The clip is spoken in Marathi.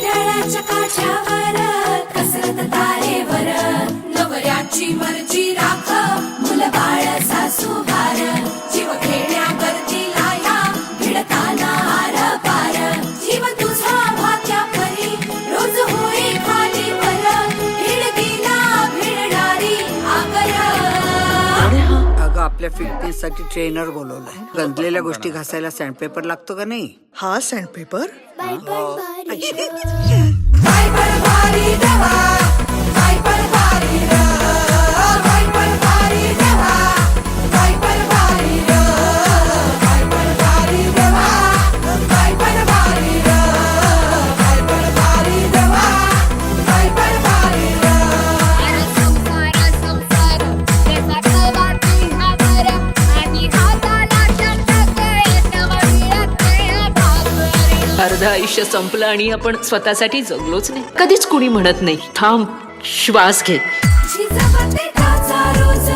घड्याळाच्या काठावर कसरत तारेवर नवऱ्याची मर्जी राख मुलं बाळ सासू भार जीव खेळण्यावरती लाया भिडताना आर पार जीव तुझा भाग्या परी रोज होई खाली वर हिडकीला भिडणारी आगर अगं आपल्या फिटनेस साठी ट्रेनर बोलवलाय. गंजलेल्या गोष्टी घासायला सँडपेपर लागतो का नाही? हा सँडपेपर काय पण भारी देवा काय पण भारी र काय पण भारी देवा काय पण भारी र काय पण भारी देवा काय पण भारी र काय पण भारी देवा काय पण भारी र अर्ध आयुष्य संपलं आणि आपण स्वतःसाठी जगलोच नाही. कधीच कुणी म्हणत नाही थांब, श्वास घे. जिजाबाई काचा रोज